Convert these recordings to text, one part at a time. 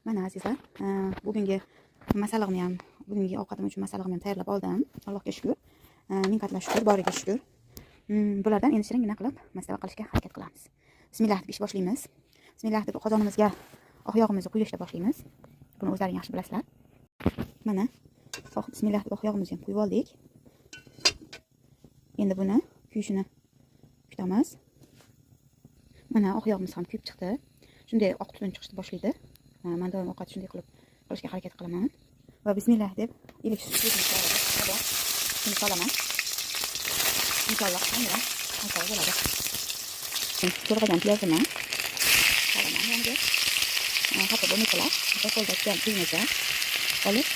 Mana azizlar, bugungi masallig'imni ham, bugungi ovqatim uchun masallig'imni ham tayyorlab oldim. Allohga shukr. Ming qatla shukr, boriga shukr. Bulardan endi shiringina qilib mastava qilishga harakat qilamiz. Bismillah deb ish boshlaymiz. Bismillah deb qozonimizga oq yog'imizni quyishga boshlaymiz. Buni o'zlaring yaxshi bilasizlar. Mana bismillah deb oq yog'imizni ham quyib oldik. Endi buni kuyishini kutamiz. Mana oq yog'imiz ham kuyib chiqdi. Shunday oq tutun chiqishni boshlaydi. Men doim ovqat shunday qilishga harakat qilaman. Va bismillah deb ilik sutini solaman. Inshaalloh hamma xato bo'ladi. To'g'ragan piyozini solaman yangi. Hatto buni qilib, qo'ldan piyozga olib,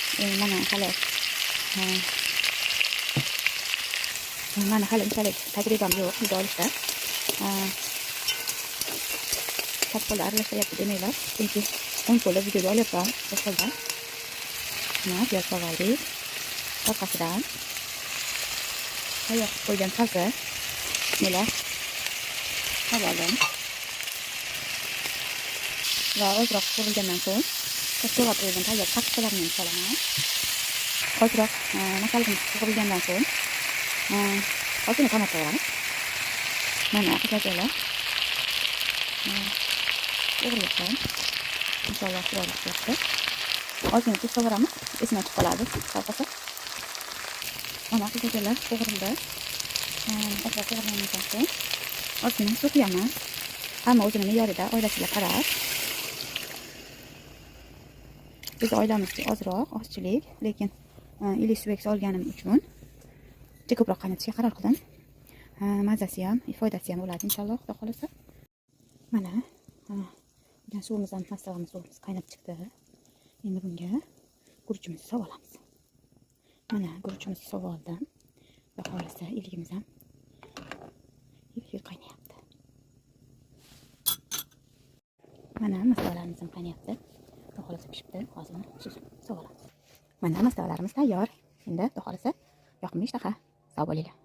mana hali unchalik tajribam yo'q video olishda. Qo'lda aralashtiryapti demanglar, chunki o'ng qo'lda videoga olyapman, qo'lda. Mana piyoz soldik. Orqasidan tayyor qo'ygan taza bismillah oldim. Va ozroq qo'rilgandan so'ng to'g'rab qo'ygan tayyor paxtalarni solaman. Ozroq masalamiz qo'rilgandan so'ng ozgina tomat qo'yamiz. Mana qizlarlar o'g'irlashdan inshaalloh chiroyli chiqadi. Ozgina tuz solamiz, esma chiqib qoladi. Salqasa. Mana qizlarlar o'g'rildi. O'g'irlangan so'ng ozgina suv quyamiz. Hamma o'zini me'yorida, oilasiga qarab. Biz oilamizga ozchilik, lekin ilik suv olganim uchun juda ko'proq qaynatishga qaror qildim. Mazasi ham, foydasi ham bo'ladi inshaalloh, xudo xolasa. Mana suvimiz ham masalamiz qaynab chiqdi. Endi bunga guruchimizni solib olamiz. Mana guruchimizni solib oldim. Xudo xolasa iligimiz ham qaynayapti. Mana masalalarimiz ham qaynayapti. Xudo xolasa pishibdi. Hozir solib olamiz. Mana masalalarimiz tayyor. Endi xudo xolasa yoqimli ishtaha. Sog' bo'linglar.